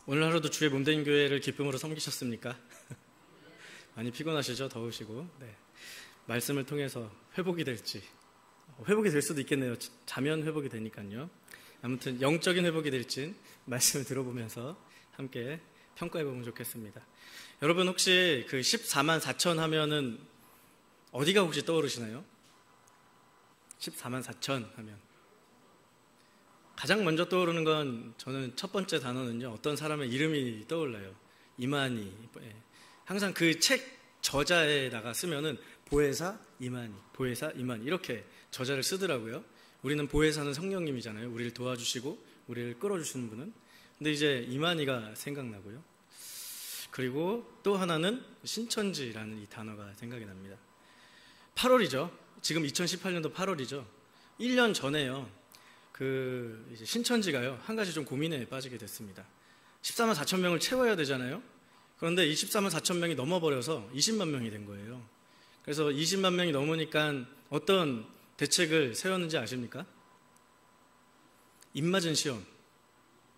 오늘 하루도 주의 몸된 교회를 기쁨으로 섬기셨습니까? 많이 피곤하시죠? 더우시고. 네. 말씀을 통해서 회복이 될지, 회복이 될 수도 있겠네요. 자면 회복이 되니까요. 아무튼 영적인 회복이 될지 말씀을 들어보면서 함께 평가해보면 좋겠습니다. 여러분 혹시 그 14만 4천 하면은 어디가 혹시 떠오르시나요? 14만 4천 하면 가장 먼저 떠오르는 건, 저는 첫 번째 단어는요, 어떤 사람의 이름이 떠올라요. 이만희. 항상 그 책 저자에다가 쓰면은 보혜사 이만희, 보혜사 이만희 이렇게 저자를 쓰더라고요. 우리는 보혜사는 성령님이잖아요. 우리를 도와주시고 우리를 끌어주시는 분은. 근데 이제 이만희가 생각나고요. 그리고 또 하나는 신천지라는 이 단어가 생각이 납니다. 8월이죠. 지금 2018년도 8월이죠. 1년 전에요. 이제 신천지가요, 한 가지 좀 고민에 빠지게 됐습니다. 14만 4천 명을 채워야 되잖아요. 그런데 24만 4천 명이 넘어버려서 20만 명이 된 거예요. 그래서 20만 명이 넘으니까 어떤 대책을 세웠는지 아십니까? 입맞은 시험.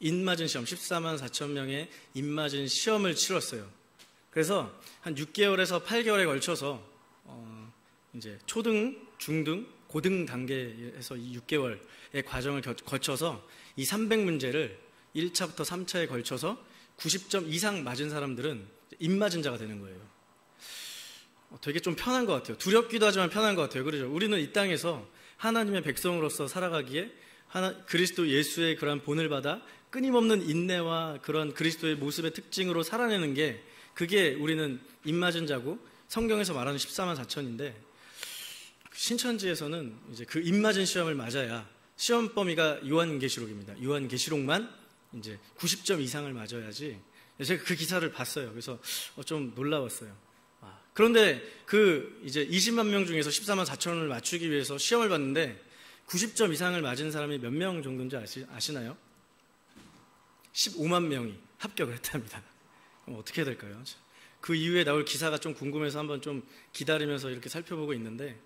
14만 4천 명의 입맞은 시험을 치렀어요. 그래서 한 6개월에서 8개월에 걸쳐서 이제 초등, 중등, 고등 단계에서 이 6개월의 과정을 거쳐서 이 300문제를 1차부터 3차에 걸쳐서 90점 이상 맞은 사람들은 입맞은 자가 되는 거예요. 되게 좀 편한 것 같아요. 두렵기도 하지만 편한 것 같아요. 그렇죠? 우리는 이 땅에서 하나님의 백성으로서 살아가기에 그리스도 예수의 그런 본을 받아 끊임없는 인내와 그런 그리스도의 모습의 특징으로 살아내는 게, 그게 우리는 입맞은 자고 성경에서 말하는 14만 4천인데, 신천지에서는 이제 그 입맞은 시험을 맞아야, 시험 범위가 요한계시록입니다. 요한계시록만 이제 90점 이상을 맞아야지. 제가 그 기사를 봤어요. 그래서 좀 놀라웠어요. 그런데 이제 20만 명 중에서 14만 4천을 맞추기 위해서 시험을 봤는데 90점 이상을 맞은 사람이 몇 명 정도인지 아시나요? 15만 명이 합격을 했답니다. 그럼 어떻게 해야 될까요? 그 이후에 나올 기사가 좀 궁금해서 한번 좀 기다리면서 이렇게 살펴보고 있는데,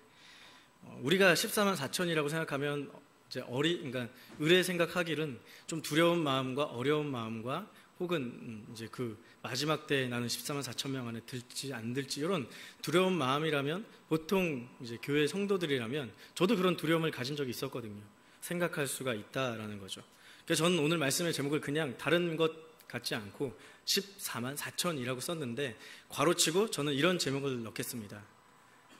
우리가 14만 4천이라고 생각하면 이제 그러니까 의뢰 생각하기는 좀 두려운 마음과 어려운 마음과, 혹은 이제 그 마지막 때 나는 14만 4천 명 안에 들지 안 들지 이런 두려운 마음이라면, 보통 이제 교회 성도들이라면, 저도 그런 두려움을 가진 적이 있었거든요. 생각할 수가 있다라는 거죠. 그래서 저는 오늘 말씀의 제목을 그냥 다른 것 같지 않고 14만 4천이라고 썼는데, 괄호치고 저는 이런 제목을 넣겠습니다.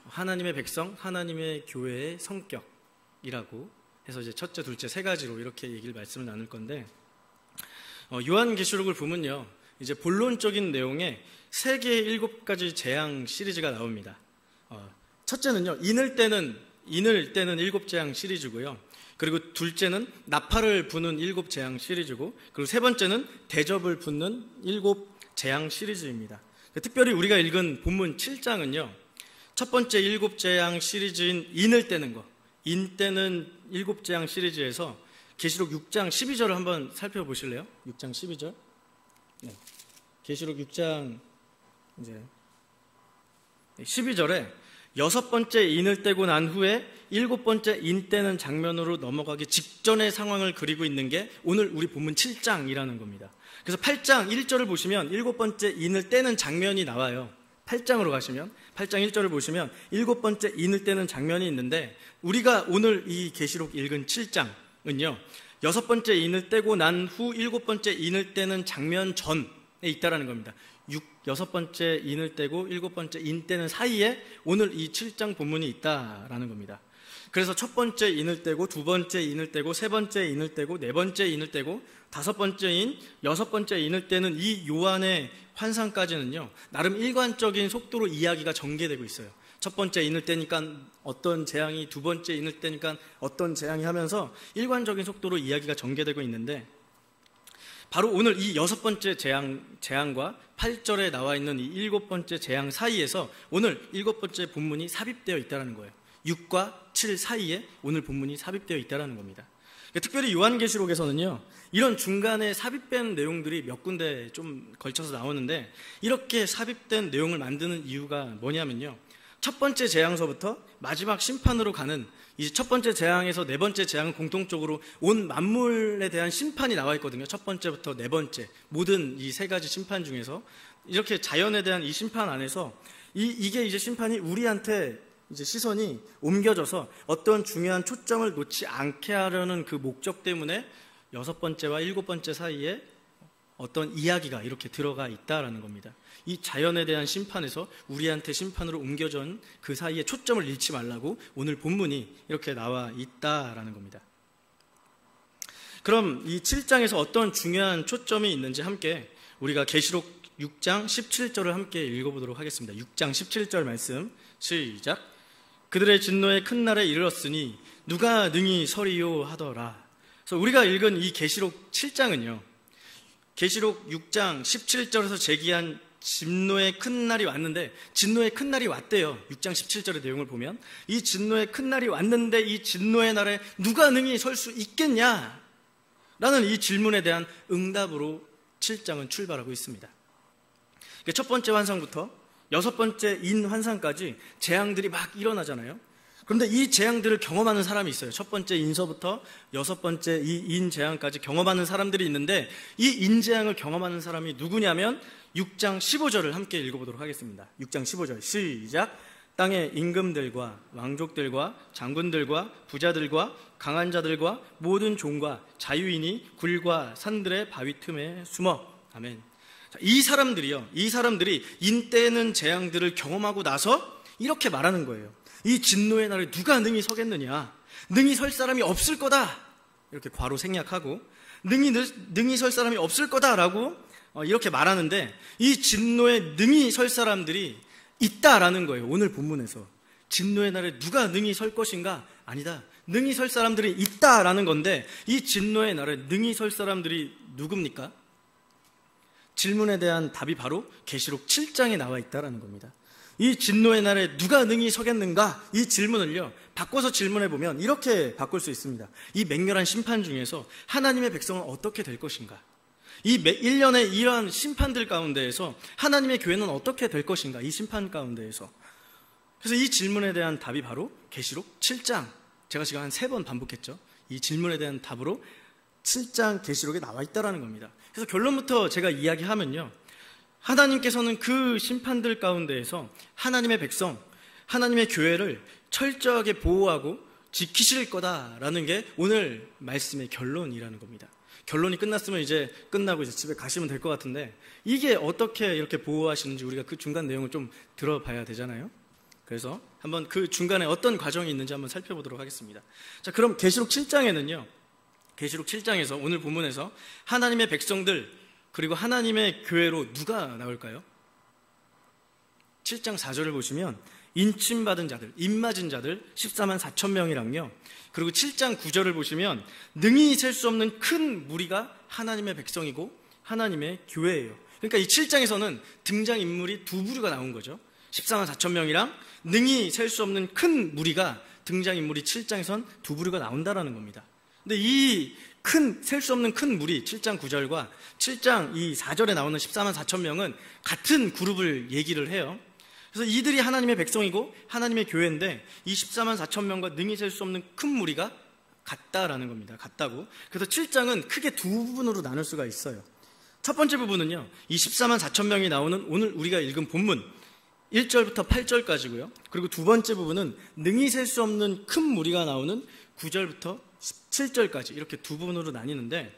하나님의 백성, 하나님의 교회의 성격이라고 해서 이제 첫째, 둘째 세 가지로 이렇게 말씀을 나눌 건데, 요한계시록을 보면요, 이제 본론적인 내용에 3개의 7가지 재앙 시리즈가 나옵니다. 첫째는요, 인을 떼는 7재앙 시리즈고요. 그리고 둘째는 나팔을 부는 7재앙 시리즈고, 그리고 세 번째는 대접을 붓는 7재앙 시리즈입니다. 특별히 우리가 읽은 본문 7장은요, 첫 번째 7재앙 시리즈인 인을 떼는 거, 인 떼는 7재앙 시리즈에서 계시록 6장 12절을 한번 살펴보실래요? 6장 12절. 네. 계시록 6장 이제 12절에 6번째 인을 떼고 난 후에 7번째 인 떼는 장면으로 넘어가기 직전의 상황을 그리고 있는 게 오늘 우리 본문 7장이라는 겁니다. 그래서 8장 1절을 보시면 7번째 인을 떼는 장면이 나와요. 8장으로 가시면 8장 1절을 보시면 7번째 인을 떼는 장면이 있는데, 우리가 오늘 이 계시록 읽은 7장은요 6번째 인을 떼고 난 후 7번째 인을 떼는 장면 전에 있다라는 겁니다. 6번째 인을 떼고 7번째 인 떼는 사이에 오늘 이 7장 본문이 있다라는 겁니다. 그래서 첫 번째 인을 떼고, 두 번째 인을 떼고, 세 번째 인을 떼고, 네 번째 인을 떼고, 5번째 인, 6번째 인을 떼는 이 요한의 환상까지는요, 나름 일관적인 속도로 이야기가 전개되고 있어요. 첫 번째 인을 떼니까 어떤 재앙이, 두 번째 인을 떼니까 어떤 재앙이 하면서 일관적인 속도로 이야기가 전개되고 있는데, 바로 오늘 이 6번째 재앙과 8절에 나와 있는 이 7번째 재앙 사이에서 오늘 7번째 본문이 삽입되어 있다는 거예요. 6과 7 사이에 오늘 본문이 삽입되어 있다는 겁니다. 특별히 요한계시록에서는요, 이런 중간에 삽입된 내용들이 몇 군데 좀 걸쳐서 나오는데, 이렇게 삽입된 내용을 만드는 이유가 뭐냐면요, 첫 번째 재앙서부터 마지막 심판으로 가는 이제 첫 번째 재앙에서 네 번째 재앙은 공통적으로 온 만물에 대한 심판이 나와 있거든요. 첫 번째부터 네 번째 모든 이 세 가지 심판 중에서 이렇게 자연에 대한 이 심판 안에서 이게 이제 심판이 우리한테 이제 시선이 옮겨져서 어떤 중요한 초점을 놓지 않게 하려는 그 목적 때문에 여섯 번째와 일곱 번째 사이에 어떤 이야기가 이렇게 들어가 있다라는 겁니다. 이 자연에 대한 심판에서 우리한테 심판으로 옮겨진 그 사이에 초점을 잃지 말라고 오늘 본문이 이렇게 나와 있다라는 겁니다. 그럼 이 7장에서 어떤 중요한 초점이 있는지 함께 우리가 계시록 6장 17절을 함께 읽어보도록 하겠습니다. 6장 17절 말씀 시작. 그들의 진노의 큰 날에 이르렀으니 누가 능히 서리요 하더라. 그래서 우리가 읽은 이 계시록 7장은요, 계시록 6장 17절에서 제기한 진노의 큰 날이 왔는데, 진노의 큰 날이 왔대요. 6장 17절의 내용을 보면 이 진노의 큰 날이 왔는데 이 진노의 날에 누가 능히 설 수 있겠냐 라는 이 질문에 대한 응답으로 7장은 출발하고 있습니다. 첫 번째 환상부터 여섯 번째 인 환상까지 재앙들이 막 일어나잖아요. 그런데 이 재앙들을 경험하는 사람이 있어요. 첫 번째 인서부터 여섯 번째 이 인 재앙까지 경험하는 사람들이 있는데, 이 인 재앙을 경험하는 사람이 누구냐면 6장 15절을 함께 읽어보도록 하겠습니다. 6장 15절 시작. 땅의 임금들과 왕족들과 장군들과 부자들과 강한 자들과 모든 종과 자유인이 굴과 산들의 바위 틈에 숨어. 아멘. 이 사람들이 인때는 재앙들을 경험하고 나서 이렇게 말하는 거예요. 이 진노의 날에 누가 능히 서겠느냐? 능히 설 사람이 없을 거다. 이렇게 괄호 생략하고 능히 설 사람이 없을 거다라고 이렇게 말하는데, 이 진노에 능히 설 사람들이 있다라는 거예요. 오늘 본문에서 진노의 날에 누가 능히 설 것인가? 아니다. 능히 설 사람들이 있다라는 건데, 이 진노의 날에 능히 설 사람들이 누굽니까? 질문에 대한 답이 바로 계시록 7장에 나와 있다라는 겁니다. 이 진노의 날에 누가 능히 서겠는가? 이 질문을요, 바꿔서 질문해보면 이렇게 바꿀 수 있습니다. 이 맹렬한 심판 중에서 하나님의 백성은 어떻게 될 것인가? 이 1년의 이러한 심판들 가운데에서 하나님의 교회는 어떻게 될 것인가? 이 심판 가운데에서. 그래서 이 질문에 대한 답이 바로 계시록 7장. 제가 지금 한 3번 반복했죠. 이 질문에 대한 답으로 7장 계시록에 나와 있다라는 겁니다. 그래서 결론부터 제가 이야기하면요, 하나님께서는 그 심판들 가운데에서 하나님의 백성, 하나님의 교회를 철저하게 보호하고 지키실 거다라는 게 오늘 말씀의 결론이라는 겁니다. 결론이 끝났으면 이제 끝나고 이제 집에 가시면 될 것 같은데, 이게 어떻게 이렇게 보호하시는지 우리가 그 중간 내용을 좀 들어봐야 되잖아요. 그래서 한번 그 중간에 어떤 과정이 있는지 한번 살펴보도록 하겠습니다. 자, 그럼 계시록 7장에는요, 계시록 7장에서 오늘 본문에서 하나님의 백성들 그리고 하나님의 교회로 누가 나올까요? 7장 4절을 보시면 인침받은 자들, 입맞은 자들 14만 4천 명이랑요, 그리고 7장 9절을 보시면 능히 셀 수 없는 큰 무리가 하나님의 백성이고 하나님의 교회예요. 그러니까 이 7장에서는 등장인물이 두 부류가 나온 거죠. 14만 4천 명이랑 능히 셀 수 없는 큰 무리가, 등장인물이 7장에선 두 부류가 나온다라는 겁니다. 근데 이 셀 수 없는 큰 무리 7장 9절과 7장 이 4절에 나오는 14만 4천 명은 같은 그룹을 얘기를 해요. 그래서 이들이 하나님의 백성이고 하나님의 교회인데, 이 14만 4천 명과 능히 셀 수 없는 큰 무리가 같다라는 겁니다. 같다고. 그래서 7장은 크게 두 부분으로 나눌 수가 있어요. 첫 번째 부분은요, 이 14만 4천 명이 나오는 오늘 우리가 읽은 본문 1절부터 8절까지고요. 그리고 두 번째 부분은 능히 셀 수 없는 큰 무리가 나오는 9절부터 17절까지, 이렇게 두 부분으로 나뉘는데,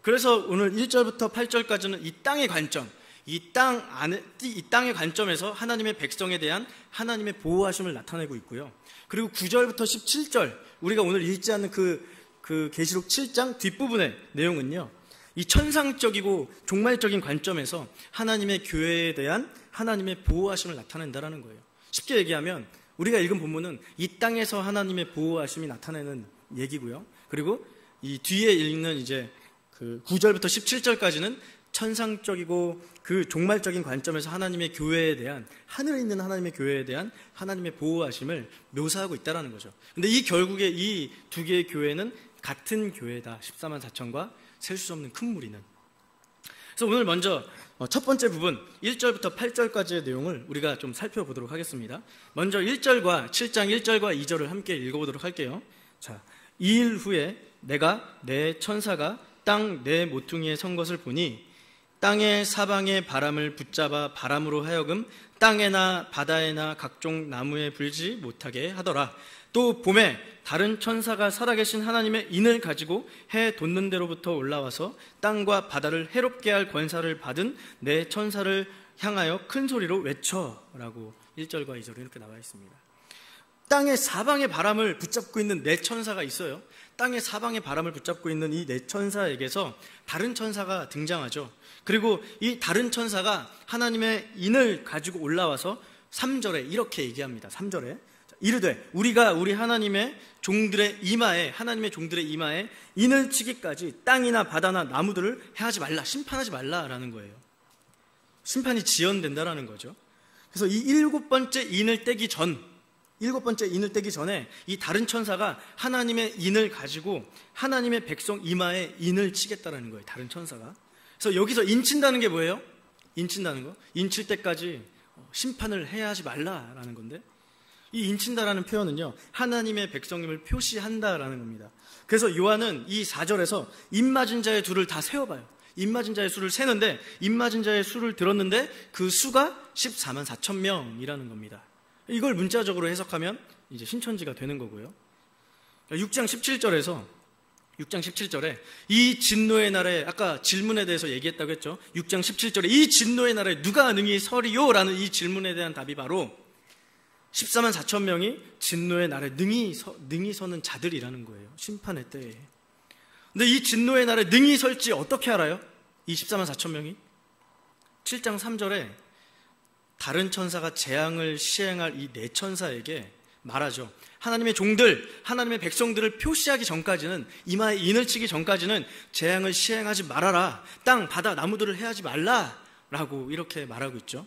그래서 오늘 1절부터 8절까지는 이 땅의 관점, 이 땅의 관점에서 하나님의 백성에 대한 하나님의 보호하심을 나타내고 있고요. 그리고 9절부터 17절, 우리가 오늘 읽지 않는 그 계시록 7장 뒷부분의 내용은요, 이 천상적이고 종말적인 관점에서 하나님의 교회에 대한 하나님의 보호하심을 나타낸다라는 거예요. 쉽게 얘기하면 우리가 읽은 본문은 이 땅에서 하나님의 보호하심이 나타내는 얘기고요. 그리고 이 뒤에 읽는 이제 그 9절부터 17절까지는 천상적이고 그 종말적인 관점에서 하나님의 교회에 대한, 하늘에 있는 하나님의 교회에 대한 하나님의 보호하심을 묘사하고 있다는 거죠. 근데 이 결국에 이 두 개의 교회는 같은 교회다. 14만 4천과 셀 수 없는 큰 무리는. 그래서 오늘 먼저 첫 번째 부분 1절부터 8절까지의 내용을 우리가 좀 살펴보도록 하겠습니다. 먼저 1절과 7장 1절과 2절을 함께 읽어보도록 할게요. 자, 2일 후에 내가 내 천사가 땅 내 모퉁이에 선 것을 보니 땅의 사방의 바람을 붙잡아 바람으로 하여금 땅에나 바다에나 각종 나무에 불지 못하게 하더라. 또 봄에 다른 천사가 살아계신 하나님의 인을 가지고 해 돋는 데로부터 올라와서 땅과 바다를 해롭게 할 권사를 받은 내 천사를 향하여 큰 소리로 외쳐라고 1절과 2절에 이렇게 나와 있습니다. 땅의 사방의 바람을 붙잡고 있는 네 천사가 있어요. 땅의 사방의 바람을 붙잡고 있는 이 네 천사에게서 다른 천사가 등장하죠. 그리고 이 다른 천사가 하나님의 인을 가지고 올라와서 3절에 이렇게 얘기합니다. 3절에 이르되 우리가 우리 하나님의 종들의 이마에 인을 치기까지 땅이나 바다나 나무들을 해하지 말라, 심판하지 말라라는 거예요. 심판이 지연된다라는 거죠. 그래서 이 일곱 번째 인을 떼기 전에 이 다른 천사가 하나님의 인을 가지고 하나님의 백성 이마에 인을 치겠다라는 거예요. 다른 천사가. 그래서 여기서 인친다는 게 뭐예요? 인친다는 거. 인칠 때까지 심판을 해야 하지 말라라는 건데, 이 인친다라는 표현은요, 하나님의 백성임을 표시한다라는 겁니다. 그래서 요한은 이 4절에서 입맞은 자의 둘을 다 세어봐요. 입맞은 자의 수를 세는데, 입맞은 자의 수를 들었는데 그 수가 14만 4천 명이라는 겁니다. 이걸 문자적으로 해석하면 이제 신천지가 되는 거고요. 6장 17절에 이 진노의 날에, 아까 질문에 대해서 얘기했다고 했죠. 6장 17절에 이 진노의 날에 누가 능히 서리요? 라는 이 질문에 대한 답이 바로 14만 4천 명이 진노의 날에 능히 서는 자들이라는 거예요. 심판의 때에. 근데 이 진노의 날에 능히 설지 어떻게 알아요? 이 14만 4천 명이 7장 3절에 다른 천사가 재앙을 시행할 이 네 천사에게 말하죠. 하나님의 종들, 하나님의 백성들을 표시하기 전까지는, 이마에 인을 치기 전까지는 재앙을 시행하지 말아라, 땅, 바다, 나무들을 해하지 말라라고 이렇게 말하고 있죠.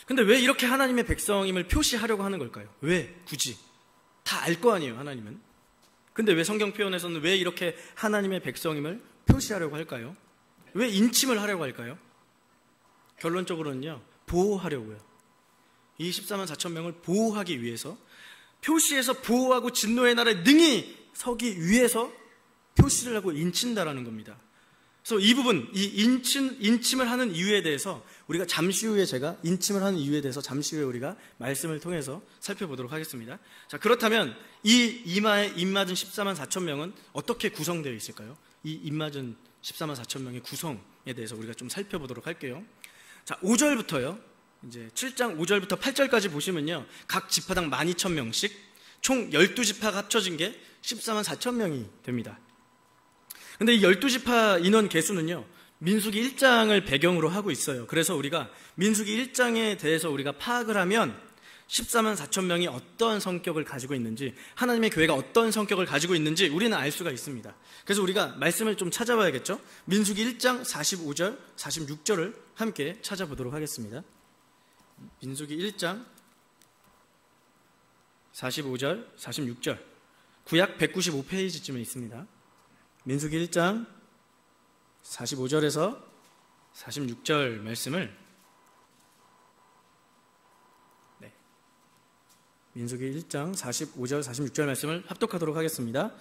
근데 왜 이렇게 하나님의 백성임을 표시하려고 하는 걸까요? 왜 굳이? 다 알 거 아니에요, 하나님은. 근데 왜 성경 표현에서는 왜 이렇게 하나님의 백성임을 표시하려고 할까요? 왜 인침을 하려고 할까요? 결론적으로는요, 보호하려고요. 이 14만 4천 명을 보호하기 위해서, 표시해서 보호하고 진노의 날에 능히 서기 위해서 표시를 하고 인친다라는 겁니다. 그래서 이 부분, 이 인침을 하는 이유에 대해서 우리가 잠시 후에 잠시 후에 우리가 말씀을 통해서 살펴보도록 하겠습니다. 자, 그렇다면 이 이마에 입맞은 14만 4천 명은 어떻게 구성되어 있을까요? 이 입맞은 14만 4천 명의 구성에 대해서 우리가 좀 살펴보도록 할게요. 자, 5절부터요. 이제 7장 5절부터 8절까지 보시면요, 각 지파당 12,000명씩 총 12지파가 합쳐진 게 14만 4천 명이 됩니다. 근데 이 12지파 인원 개수는요, 민수기 1장을 배경으로 하고 있어요. 그래서 우리가 민수기 1장에 대해서 우리가 파악을 하면 14만 4천 명이 어떤 성격을 가지고 있는지, 하나님의 교회가 어떤 성격을 가지고 있는지 우리는 알 수가 있습니다. 그래서 우리가 말씀을 좀 찾아봐야겠죠. 민수기 1장 45절, 46절을 함께 찾아보도록 하겠습니다. 민수기 1장 45절, 46절, 구약 195페이지쯤에 있습니다. 민수기 1장 45절에서 46절 말씀을, 민수기 1장 45절, 46절 말씀을 합독하도록 하겠습니다.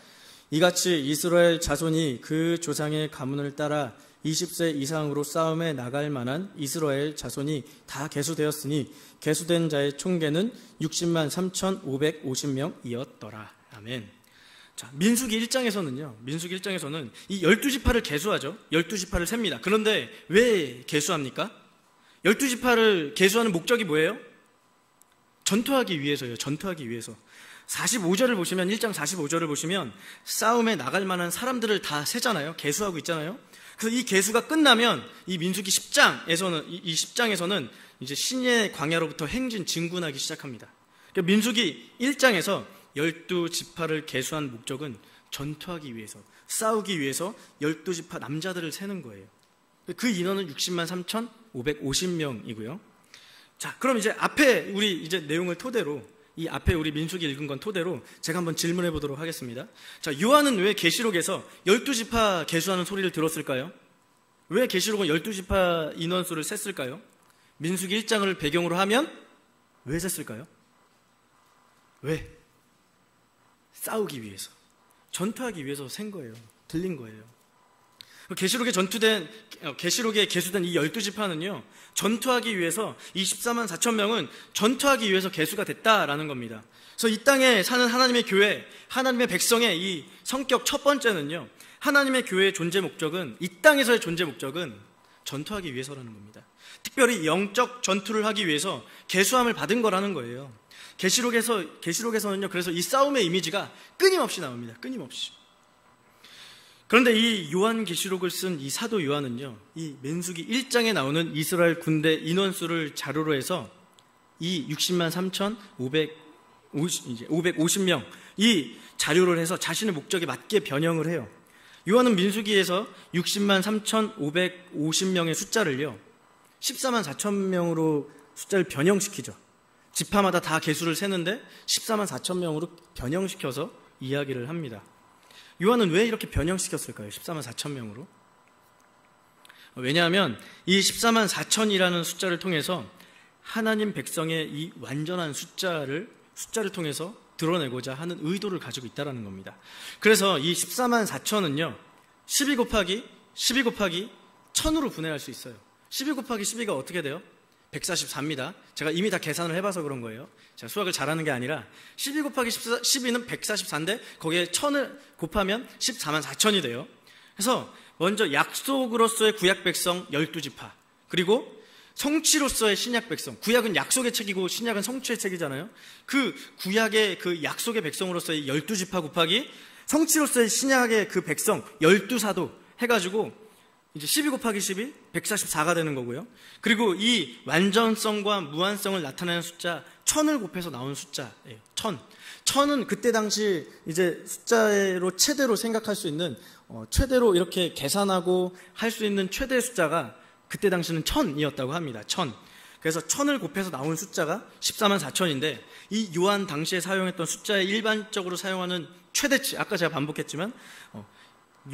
이같이 이스라엘 자손이 그 조상의 가문을 따라 20세 이상으로 싸움에 나갈 만한 이스라엘 자손이 다 계수되었으니 계수된 자의 총계는 60만 3,550명이었더라. 아멘. 자, 민수기 1장에서는 이 12지파를 계수하죠. 12지파를 셉니다. 그런데 왜 계수합니까? 12지파를 계수하는 목적이 뭐예요? 전투하기 위해서요. 전투하기 위해서. 45절을 보시면, 1장 45절을 보시면 싸움에 나갈 만한 사람들을 다 세잖아요. 계수하고 있잖아요. 그래서 이 계수가 끝나면 이 민수기 10장에서는 이제 신의 광야로부터 행진 진군하기 시작합니다. 그러니까 민수기 1장에서 12지파를 계수한 목적은 전투하기 위해서, 싸우기 위해서 12지파 남자들을 세는 거예요. 그 인원은 60만 3,550명이고요. 자, 그럼 이제 앞에 우리 이제 내용을 토대로, 이 앞에 우리 민수기 읽은 건 토대로 제가 한번 질문해 보도록 하겠습니다. 자, 요한은 왜 계시록에서 12지파 계수하는 소리를 들었을까요? 왜 계시록은 12지파 인원수를 셌을까요? 민수기 1장을 배경으로 하면 왜 셌을까요? 왜? 싸우기 위해서, 전투하기 위해서 센 거예요. 들린 거예요. 계시록에 계수된 이 12지파는요, 전투하기 위해서, 이 14만 4천 명은 전투하기 위해서 계수가 됐다라는 겁니다. 그래서 이 땅에 사는 하나님의 교회, 하나님의 백성의 이 성격 첫 번째는요, 하나님의 교회의 존재 목적은, 이 땅에서의 존재 목적은 전투하기 위해서라는 겁니다. 특별히 영적 전투를 하기 위해서 계수함을 받은 거라는 거예요. 계시록에서는요, 그래서 이 싸움의 이미지가 끊임없이 나옵니다. 끊임없이. 그런데 이 요한계시록을 쓴 이 사도 요한은요, 이 민수기 1장에 나오는 이스라엘 군대 인원수를 자료로 해서 이 60만 3,550명 이 자료를 해서 자신의 목적에 맞게 변형을 해요. 요한은 민수기에서 60만 3,550명의 숫자를요, 14만 4천 명으로 숫자를 변형시키죠. 지파마다 다 계수를 세는데 14만 4천 명으로 변형시켜서 이야기를 합니다. 요한은 왜 이렇게 변형시켰을까요? 14만 4천 명으로? 왜냐하면 이 14만 4천이라는 숫자를 통해서 하나님 백성의 이 완전한 숫자를 통해서 드러내고자 하는 의도를 가지고 있다는 겁니다. 그래서 이 14만 4천은요, 12 곱하기 1000으로 분해할 수 있어요. 12 곱하기 12가 어떻게 돼요? 144입니다. 제가 이미 다 계산을 해봐서 그런 거예요. 제가 수학을 잘하는 게 아니라 12 곱하기 12는 144인데 거기에 1000을 곱하면 14만 4천이 돼요. 그래서 먼저 약속으로서의 구약 백성 12지파, 그리고 성취로서의 신약 백성, 구약은 약속의 책이고 신약은 성취의 책이잖아요. 그 구약의 그 약속의 백성으로서의 12지파 곱하기 성취로서의 신약의 그 백성 12사도 해가지고 이제 12 곱하기 12, 144가 되는 거고요. 그리고 이 완전성과 무한성을 나타내는 숫자 1000을 곱해서 나온 숫자예요. 1000은 그때 당시 이제 숫자로 최대로 생각할 수 있는, 최대로 이렇게 계산하고 할 수 있는 최대 숫자가 그때 당시는 1000이었다고 합니다. 1000. 그래서 1000을 곱해서 나온 숫자가 14만 4천인데, 이 요한 당시에 사용했던 숫자에 일반적으로 사용하는 최대치, 아까 제가 반복했지만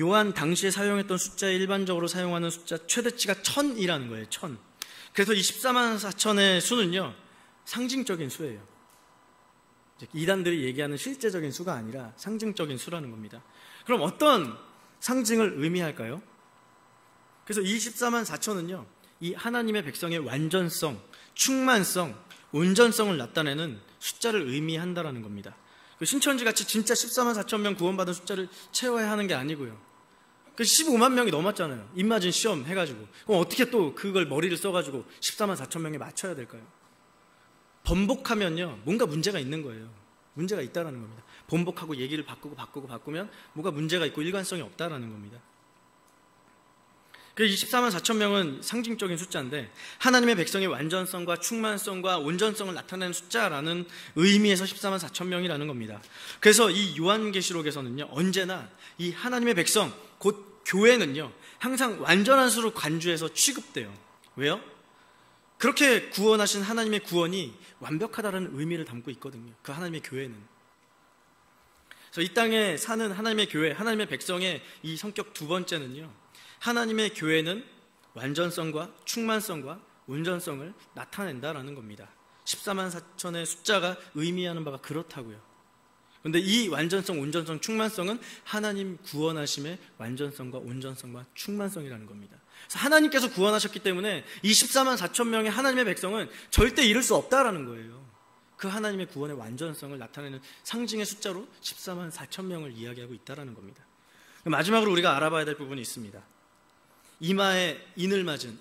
요한 당시에 사용했던 숫자에 일반적으로 사용하는 숫자 최대치가 1000이라는 거예요. 1000. 그래서 이 14만 4천의 수는요, 상징적인 수예요. 이단들이 얘기하는 실제적인 수가 아니라 상징적인 수라는 겁니다. 그럼 어떤 상징을 의미할까요? 그래서 이 14만 4천은요, 이 하나님의 백성의 완전성, 충만성, 온전성을 나타내는 숫자를 의미한다라는 겁니다. 신천지같이 진짜 14만 4천 명 구원받은 숫자를 채워야 하는 게 아니고요. 15만 명이 넘었잖아요. 입맞은 시험 해가지고. 그럼 어떻게 또 그걸 머리를 써가지고 14만 4천 명에 맞춰야 될까요? 번복하면요, 뭔가 문제가 있는 거예요. 문제가 있다라는 겁니다. 번복하고 얘기를 바꾸면 뭐가 문제가 있고 일관성이 없다라는 겁니다. 이 14만 4천 명은 상징적인 숫자인데, 하나님의 백성의 완전성과 충만성과 온전성을 나타내는 숫자라는 의미에서 14만 4천 명이라는 겁니다. 그래서 이 요한계시록에서는요, 언제나 이 하나님의 백성, 곧 교회는요, 항상 완전한 수로 간주해서 취급돼요. 왜요? 그렇게 구원하신 하나님의 구원이 완벽하다는 의미를 담고 있거든요. 그 하나님의 교회는. 그래서 이 땅에 사는 하나님의 교회, 하나님의 백성의 이 성격 두 번째는요, 하나님의 교회는 완전성과 충만성과 온전성을 나타낸다라는 겁니다. 14만 4천의 숫자가 의미하는 바가 그렇다고요. 그런데 이 완전성, 온전성, 충만성은 하나님 구원하심의 완전성과 온전성과 충만성이라는 겁니다. 그래서 하나님께서 구원하셨기 때문에 이 14만 4천 명의 하나님의 백성은 절대 잃을 수 없다라는 거예요. 그 하나님의 구원의 완전성을 나타내는 상징의 숫자로 14만 4천 명을 이야기하고 있다라는 겁니다. 마지막으로 우리가 알아봐야 될 부분이 있습니다. 이마에 인을 맞은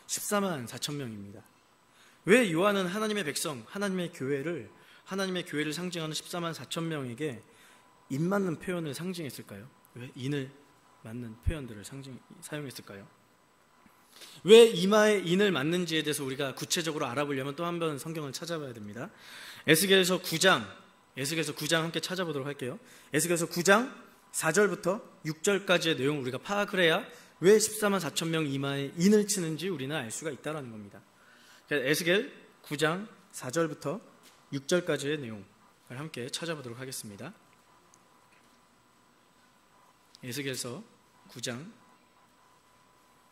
14만 4천 명입니다. 왜 요한은 하나님의 백성, 하나님의 교회를 상징하는 14만 4천 명에게 인 맞는 표현을 상징했을까요? 왜 인을 맞는 표현들을 사용했을까요? 왜 이마에 인을 맞는지에 대해서 우리가 구체적으로 알아보려면 또 한 번 성경을 찾아봐야 됩니다. 에스겔서 9장 함께 찾아보도록 할게요. 에스겔서 9장 4절부터 6절까지의 내용을 우리가 파악을 해야 왜 14만 4천 명 이마에 인을 치는지 우리는 알 수가 있다는 겁니다. 에스겔 9장 4절부터 6절까지의 내용을 함께 찾아보도록 하겠습니다. 에스겔서 9장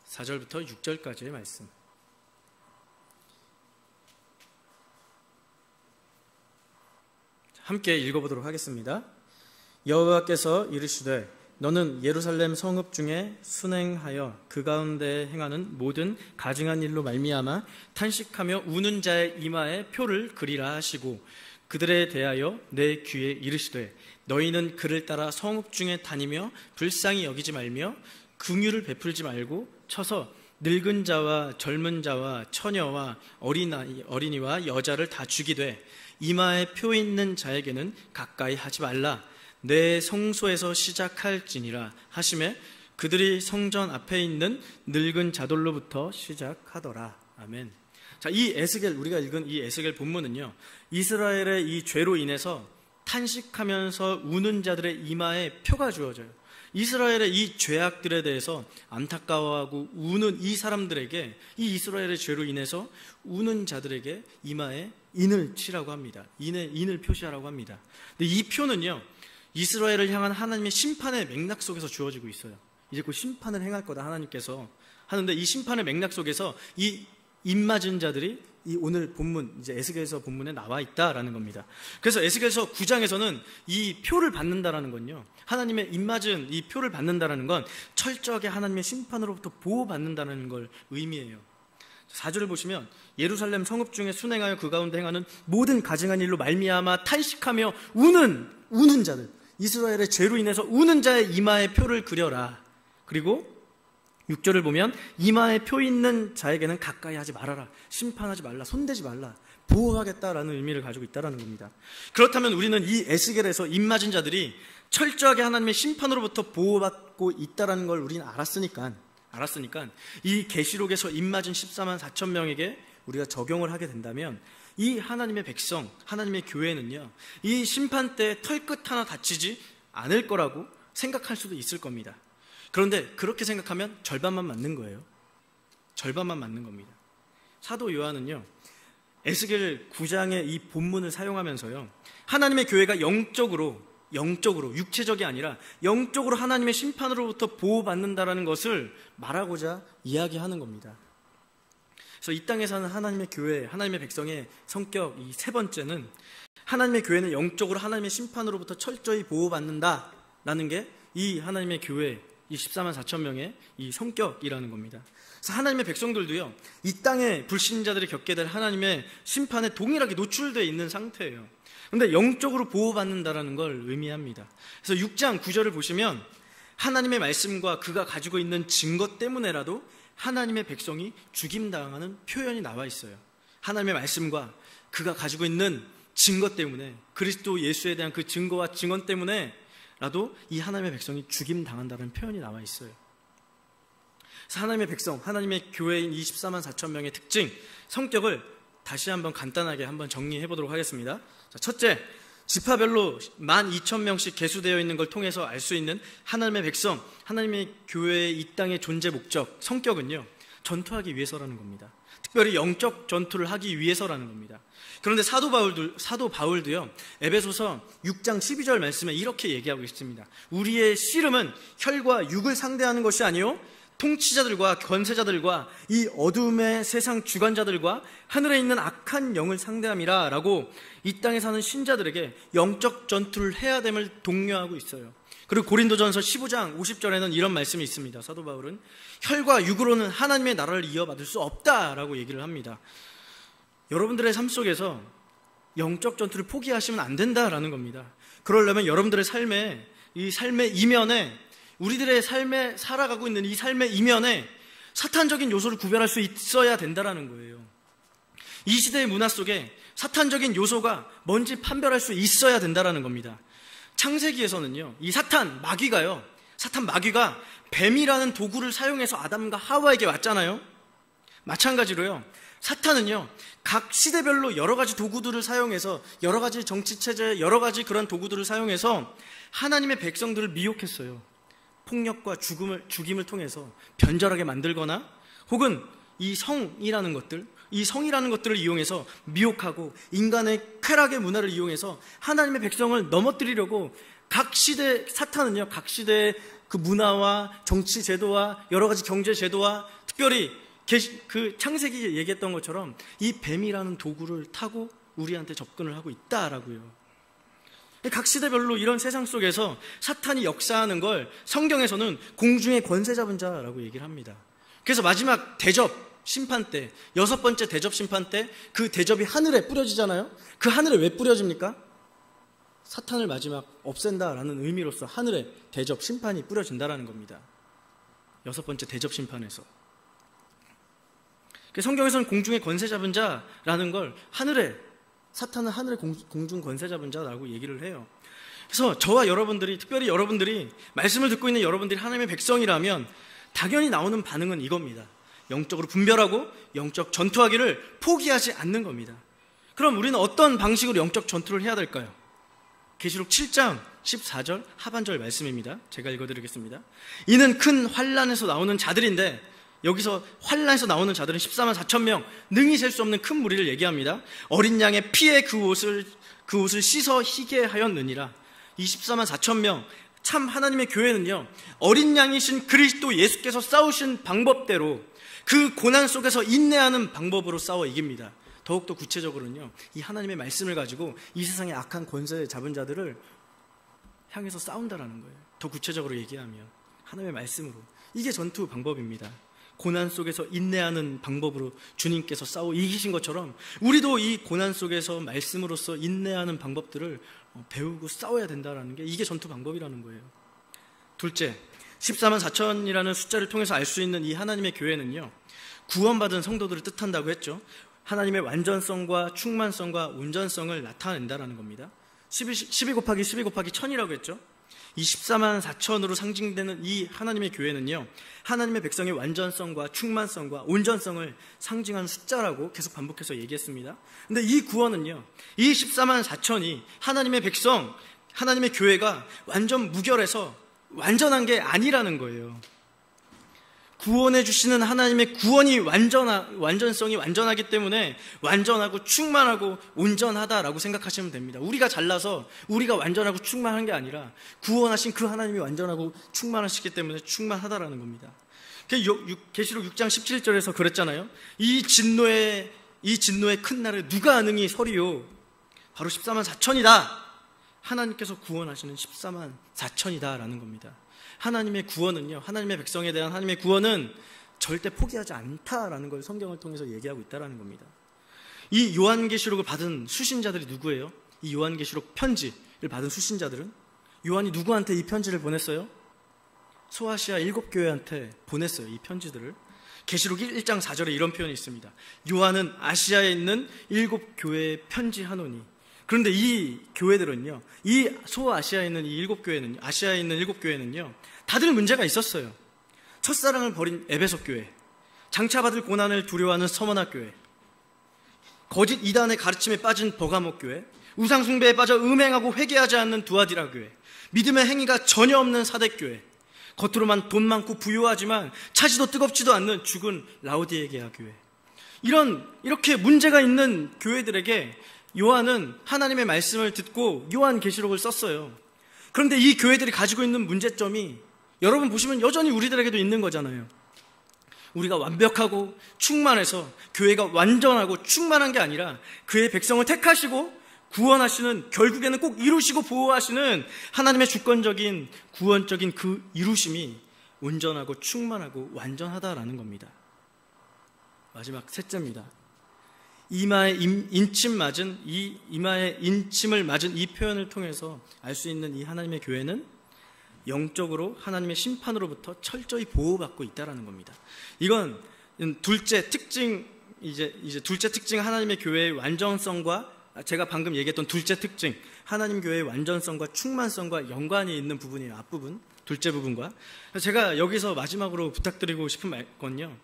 4절부터 6절까지의 말씀. 함께 읽어보도록 하겠습니다. 여호와께서 이르시되 너는 예루살렘 성읍 중에 순행하여 그 가운데 행하는 모든 가증한 일로 말미암아 탄식하며 우는 자의 이마에 표를 그리라 하시고 그들에 대하여 내 귀에 이르시되 너희는 그를 따라 성읍 중에 다니며 불쌍히 여기지 말며 긍휼을 베풀지 말고 쳐서 늙은 자와 젊은 자와 처녀와 어린이와 여자를 다 죽이되 이마에 표 있는 자에게는 가까이 하지 말라. 내 성소에서 시작할지니라 하시매 그들이 성전 앞에 있는 늙은 자들로부터 시작하더라. 아멘. 자, 이 에스겔, 우리가 읽은 이 에스겔 본문은요, 이스라엘의 이 죄로 인해서 탄식하면서 우는 자들의 이마에 표가 주어져요. 이스라엘의 이 죄악들에 대해서 안타까워하고 우는 이 사람들에게, 이 이스라엘의 죄로 인해서 우는 자들에게 이마에 인을 치라고 합니다. 인을 표시하라고 합니다. 근데 이 표는요, 이스라엘을 향한 하나님의 심판의 맥락 속에서 주어지고 있어요. 이제 곧 심판을 행할 거다 하나님께서 하는데, 이 심판의 맥락 속에서 이 입맞은 자들이 이 오늘 본문, 이제 에스겔서 본문에 나와 있다라는 겁니다. 그래서 에스겔서 9장에서는 이 표를 받는다라는 건요, 하나님의 입맞은 이 표를 받는다라는 건 철저하게 하나님의 심판으로부터 보호받는다는 걸 의미해요. 4절을 보시면 예루살렘 성읍 중에 순행하여 그 가운데 행하는 모든 가증한 일로 말미암아 탄식하며 우는 자들, 이스라엘의 죄로 인해서 우는 자의 이마에 표를 그려라. 그리고 6절을 보면 이마에 표 있는 자에게는 가까이 하지 말아라. 심판하지 말라. 손대지 말라. 보호하겠다라는 의미를 가지고 있다는 겁니다. 그렇다면 우리는 이 에스겔에서 입맞은 자들이 철저하게 하나님의 심판으로부터 보호받고 있다는 걸 우리는 알았으니까 이 계시록에서 입맞은 14만 4천 명에게 우리가 적용을 하게 된다면 이 하나님의 백성, 하나님의 교회는요, 이 심판 때 털끝 하나 다치지 않을 거라고 생각할 수도 있을 겁니다. 그런데 그렇게 생각하면 절반만 맞는 거예요. 절반만 맞는 겁니다. 사도 요한은요, 에스겔 9장의 이 본문을 사용하면서요, 하나님의 교회가 영적으로 육체적이 아니라 영적으로 하나님의 심판으로부터 보호받는다라는 것을 말하고자 이야기하는 겁니다. 그래서 이 땅에 사는 하나님의 교회, 하나님의 백성의 성격 이 세 번째는, 하나님의 교회는 영적으로 하나님의 심판으로부터 철저히 보호받는다라는 게 이 하나님의 교회, 이 14만 4천 명의 이 성격이라는 겁니다. 그래서 하나님의 백성들도요, 이 땅에 불신자들이 겪게 될 하나님의 심판에 동일하게 노출되어 있는 상태예요. 그런데 영적으로 보호받는다라는 걸 의미합니다. 그래서 6장 9절을 보시면 하나님의 말씀과 그가 가지고 있는 증거 때문에라도 하나님의 백성이 죽임당하는 표현이 나와 있어요. 하나님의 말씀과 그가 가지고 있는 증거 때문에, 그리스도 예수에 대한 그 증거와 증언 때문에라도 이 하나님의 백성이 죽임당한다는 표현이 나와 있어요. 그래서 하나님의 백성, 하나님의 교회인 24만 4천 명의 특징, 성격을 다시 한번 간단하게 한번 정리해 보도록 하겠습니다. 자, 첫째, 지파별로 12,000명씩 계수되어 있는 걸 통해서 알 수 있는 하나님의 백성, 하나님의 교회의 이 땅의 존재 목적, 성격은요, 전투하기 위해서라는 겁니다. 특별히 영적 전투를 하기 위해서라는 겁니다. 그런데 사도 바울도요, 에베소서 6장 12절 말씀에 이렇게 얘기하고 있습니다. 우리의 씨름은 혈과 육을 상대하는 것이 아니요 통치자들과 권세자들과 이 어둠의 세상 주관자들과 하늘에 있는 악한 영을 상대함이라 라고 이 땅에 사는 신자들에게 영적 전투를 해야 됨을 독려하고 있어요. 그리고 고린도전서 15장 50절에는 이런 말씀이 있습니다. 사도 바울은 혈과 육으로는 하나님의 나라를 이어받을 수 없다라고 얘기를 합니다. 여러분들의 삶 속에서 영적 전투를 포기하시면 안 된다라는 겁니다. 그러려면 여러분들의 삶의 이면에, 우리들의 삶에 살아가고 있는 이 삶의 이면에 사탄적인 요소를 구별할 수 있어야 된다라는 거예요. 이 시대의 문화 속에 사탄적인 요소가 뭔지 판별할 수 있어야 된다라는 겁니다. 창세기에서는요, 이 사탄 마귀가 뱀이라는 도구를 사용해서 아담과 하와에게 왔잖아요. 마찬가지로요, 사탄은요, 각 시대별로 여러 가지 도구들을 사용해서, 여러 가지 정치체제, 여러 가지 그런 도구들을 사용해서 하나님의 백성들을 미혹했어요. 폭력과 죽임을 통해서 변절하게 만들거나, 혹은 이 성이라는 것들을 이용해서 미혹하고 인간의 쾌락의 문화를 이용해서 하나님의 백성을 넘어뜨리려고 각 시대, 사탄은요, 각 시대의 그 문화와 정치 제도와 여러 가지 경제 제도와 특별히 그 창세기 얘기했던 것처럼 이 뱀이라는 도구를 타고 우리한테 접근을 하고 있다라고요. 각 시대별로 이런 세상 속에서 사탄이 역사하는 걸 성경에서는 공중의 권세 잡은 자라고 얘기를 합니다. 그래서 마지막 대접 심판 때, 6번째 대접 심판 때 그 대접이 하늘에 뿌려지잖아요. 그 하늘에 왜 뿌려집니까? 사탄을 마지막 없앤다라는 의미로서 하늘에 대접 심판이 뿌려진다라는 겁니다. 6번째 대접 심판에서. 성경에서는 공중의 권세 잡은 자라는 걸 하늘에, 사탄은 하늘의 공중 권세 잡은 자라고 얘기를 해요. 그래서 저와 여러분들이, 특별히 여러분들이, 말씀을 듣고 있는 여러분들이 하나님의 백성이라면 당연히 나오는 반응은 이겁니다. 영적으로 분별하고 영적 전투하기를 포기하지 않는 겁니다. 그럼 우리는 어떤 방식으로 영적 전투를 해야 될까요? 계시록 7장 14절 하반절 말씀입니다. 제가 읽어드리겠습니다. 이는 큰 환난에서 나오는 자들인데, 여기서 환난에서 나오는 자들은 14만 4천 명, 능히 셀 수 없는 큰 무리를 얘기합니다. 어린 양의 피에 그 옷을 씻어 희게 하였느니라. 이 14만 4천 명, 참 하나님의 교회는요, 어린 양이신 그리스도 예수께서 싸우신 방법대로 그 고난 속에서 인내하는 방법으로 싸워 이깁니다. 더욱더 구체적으로는요, 이 하나님의 말씀을 가지고 이 세상의 악한 권세 잡은 자들을 향해서 싸운다라는 거예요. 더 구체적으로 얘기하면 하나님의 말씀으로. 이게 전투 방법입니다. 고난 속에서 인내하는 방법으로 주님께서 싸워 이기신 것처럼 우리도 이 고난 속에서 말씀으로서 인내하는 방법들을 배우고 싸워야 된다는 게, 이게 전투 방법이라는 거예요. 둘째, 14만 4천이라는 숫자를 통해서 알 수 있는 이 하나님의 교회는요, 구원받은 성도들을 뜻한다고 했죠. 하나님의 완전성과 충만성과 온전성을 나타낸다라는 겁니다. 12 곱하기 12 곱하기 1000이라고 했죠. 이 14만 4천으로 상징되는 이 하나님의 교회는요, 하나님의 백성의 완전성과 충만성과 온전성을 상징하는 숫자라고 계속 반복해서 얘기했습니다. 근데 이 구원은요, 이 14만 4천이 하나님의 백성, 하나님의 교회가 완전 무결해서 완전한 게 아니라는 거예요. 구원해 주시는 하나님의 구원이 완전성이 완전하기 때문에 완전하고 충만하고 온전하다라고 생각하시면 됩니다. 우리가 잘나서 우리가 완전하고 충만한 게 아니라 구원하신 그 하나님이 완전하고 충만하시기 때문에 충만하다라는 겁니다. 계시록 6장 17절에서 그랬잖아요. 이 진노의 큰 날을 누가 능히 서리요? 바로 14만 4천이다. 하나님께서 구원하시는 14만 4천이다 라는 겁니다. 하나님의 구원은요, 하나님의 백성에 대한 하나님의 구원은 절대 포기하지 않다라는 걸 성경을 통해서 얘기하고 있다라는 겁니다. 이 요한계시록을 받은 수신자들이 누구예요? 이 요한계시록 편지를 받은 수신자들은 요한이 누구한테 이 편지를 보냈어요? 소아시아 7교회한테 보냈어요. 이 편지들을. 계시록 1장 4절에 이런 표현이 있습니다. 요한은 아시아에 있는 7교회에 편지하노니. 그런데 이 교회들은요, 이 소아시아에 있는 이 7교회는, 아시아에 있는 7교회는요, 다들 문제가 있었어요. 첫사랑을 버린 에베소 교회, 장차받을 고난을 두려워하는 서머나 교회, 거짓 이단의 가르침에 빠진 버가모 교회, 우상숭배에 빠져 음행하고 회개하지 않는 두아디라 교회, 믿음의 행위가 전혀 없는 사대 교회, 겉으로만 돈 많고 부유하지만 차지도 뜨겁지도 않는 죽은 라오디게아 교회. 이렇게 문제가 있는 교회들에게 요한은 하나님의 말씀을 듣고 요한계시록을 썼어요. 그런데 이 교회들이 가지고 있는 문제점이 여러분 보시면 여전히 우리들에게도 있는 거잖아요. 우리가 완벽하고 충만해서 교회가 완전하고 충만한 게 아니라 그의 백성을 택하시고 구원하시는, 결국에는 꼭 이루시고 보호하시는 하나님의 주권적인 구원적인 그 이루심이 온전하고 충만하고 완전하다라는 겁니다. 마지막 셋째입니다. 이마에 인침을 맞은 이 표현을 통해서 알 수 있는 이 하나님의 교회는 영적으로 하나님의 심판으로부터 철저히 보호받고 있다라는 겁니다. 이건 둘째 특징, 이제 둘째 특징, 하나님의 교회의 완전성과 제가 방금 얘기했던 둘째 특징, 하나님 교회의 완전성과 충만성과 연관이 있는 부분이에요. 앞부분, 둘째 부분과. 제가 여기서 마지막으로 부탁드리고 싶은 건요,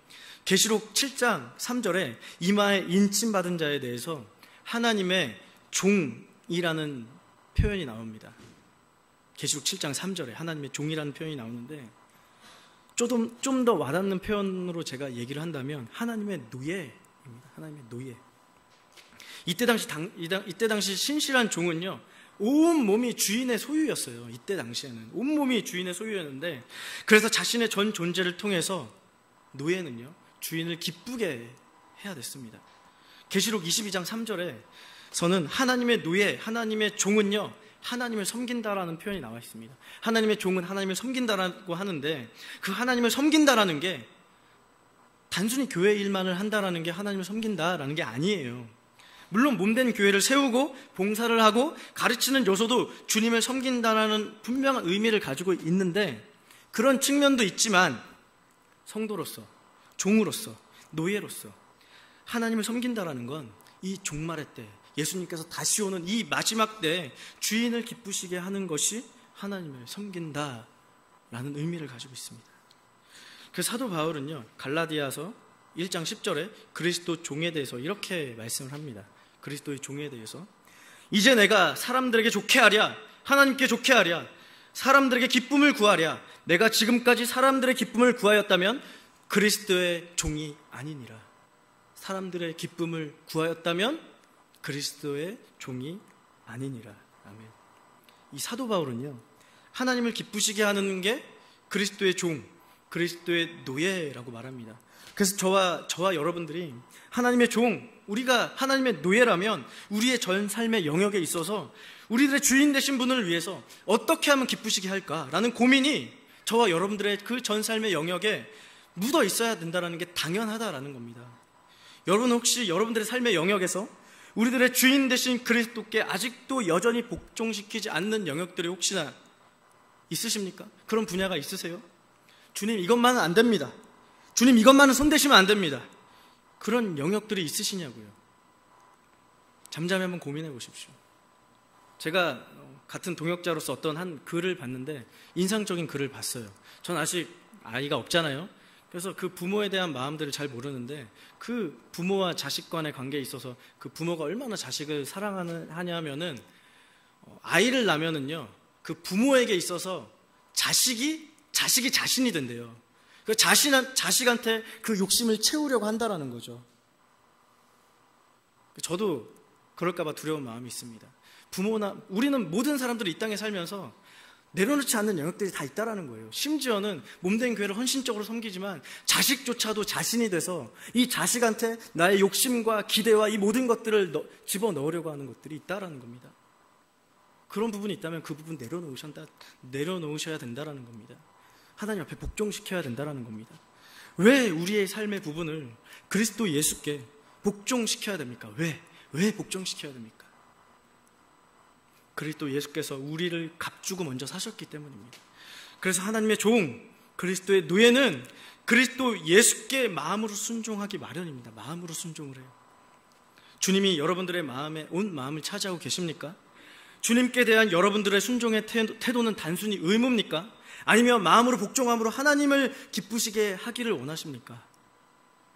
계시록 7장 3절에 이마에 인침받은 자에 대해서 하나님의 종이라는 표현이 나옵니다. 계시록 7장 3절에 하나님의 종이라는 표현이 나오는데, 좀 더 와닿는 표현으로 제가 얘기를 한다면 하나님의 노예입니다. 하나님의 노예. 이때 당시 신실한 종은요, 온 몸이 주인의 소유였어요. 이때 당시에는 온 몸이 주인의 소유였는데, 그래서 자신의 전 존재를 통해서 노예는요 주인을 기쁘게 해야 됐습니다. 계시록 22장 3절에서는 하나님의 노예, 하나님의 종은요 하나님을 섬긴다라는 표현이 나와 있습니다. 하나님의 종은 하나님을 섬긴다라고 하는데, 그 하나님을 섬긴다라는 게 단순히 교회 일만을 한다라는 게 하나님을 섬긴다라는 게 아니에요. 물론 몸된 교회를 세우고 봉사를 하고 가르치는 요소도 주님을 섬긴다라는 분명한 의미를 가지고 있는데, 그런 측면도 있지만 성도로서, 종으로서, 노예로서 하나님을 섬긴다라는 건 이 종말의 때, 예수님께서 다시 오는 이 마지막 때 주인을 기쁘시게 하는 것이 하나님을 섬긴다라는 의미를 가지고 있습니다. 그 사도 바울은요 갈라디아서 1장 10절에 그리스도 종에 대해서 이렇게 말씀을 합니다. 그리스도의 종에 대해서, 이제 내가 사람들에게 좋게 하랴, 하나님께 좋게 하랴, 사람들에게 기쁨을 구하랴. 내가 지금까지 사람들의 기쁨을 구하였다면 그리스도의 종이 아니니라. 사람들의 기쁨을 구하였다면 그리스도의 종이 아니니라. 아멘. 이 사도 바울은요 하나님을 기쁘시게 하는 게 그리스도의 종, 그리스도의 노예라고 말합니다. 그래서 저와 여러분들이 하나님의 종, 우리가 하나님의 노예라면 우리의 전 삶의 영역에 있어서 우리들의 주인 되신 분을 위해서 어떻게 하면 기쁘시게 할까라는 고민이 저와 여러분들의 그 전 삶의 영역에 묻어 있어야 된다는 게 당연하다라는 겁니다. 여러분 혹시 여러분들의 삶의 영역에서 우리들의 주인 되신 그리스도께 아직도 여전히 복종시키지 않는 영역들이 혹시나 있으십니까? 그런 분야가 있으세요? 주님 이것만은 안 됩니다. 주님 이것만은 손대시면 안 됩니다. 그런 영역들이 있으시냐고요. 잠잠히 한번 고민해 보십시오. 제가 같은 동역자로서 어떤 한 글을 봤는데 인상적인 글을 봤어요. 전 아직 아이가 없잖아요. 그래서 그 부모에 대한 마음들을 잘 모르는데, 그 부모와 자식 간의 관계에 있어서 그 부모가 얼마나 자식을 사랑하냐면은 아이를 낳으면은요 그 부모에게 있어서 자식이 자신이 된대요. 그 자식한테 그 욕심을 채우려고 한다라는 거죠. 저도 그럴까봐 두려운 마음이 있습니다. 우리는 모든 사람들이 이 땅에 살면서 내려놓지 않는 영역들이 다 있다라는 거예요. 심지어는 몸된 교회를 헌신적으로 섬기지만 자식조차도 자신이 돼서 이 자식한테 나의 욕심과 기대와 이 모든 것들을 집어넣으려고 하는 것들이 있다라는 겁니다. 그런 부분이 있다면 그 부분 내려놓으셔야 된다라는 겁니다. 하나님 앞에 복종시켜야 된다라는 겁니다. 왜 우리의 삶의 부분을 그리스도 예수께 복종시켜야 됩니까? 왜 복종시켜야 됩니까? 그리스도 예수께서 우리를 값주고 먼저 사셨기 때문입니다. 그래서 하나님의 종, 그리스도의 노예는 그리스도 예수께 마음으로 순종하기 마련입니다. 마음으로 순종을 해요. 주님이 여러분들의 마음에 온 마음을 차지하고 계십니까? 주님께 대한 여러분들의 순종의 태도는 단순히 의무입니까? 아니면 마음으로 복종함으로 하나님을 기쁘시게 하기를 원하십니까?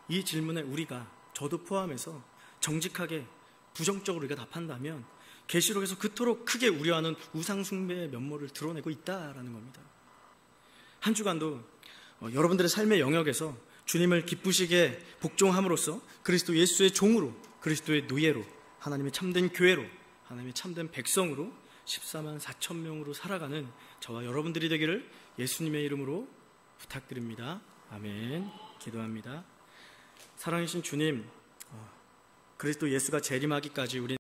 이 질문에 우리가, 저도 포함해서 정직하게 부정적으로 우리가 답한다면 계시록에서 그토록 크게 우려하는 우상숭배의 면모를 드러내고 있다라는 겁니다. 한 주간도 여러분들의 삶의 영역에서 주님을 기쁘시게 복종함으로써 그리스도 예수의 종으로, 그리스도의 노예로, 하나님의 참된 교회로, 하나님의 참된 백성으로 14만 4천 명으로 살아가는 저와 여러분들이 되기를 예수님의 이름으로 부탁드립니다. 아멘. 기도합니다. 사랑하신 주님, 그리스도 예수가 재림하기까지 우리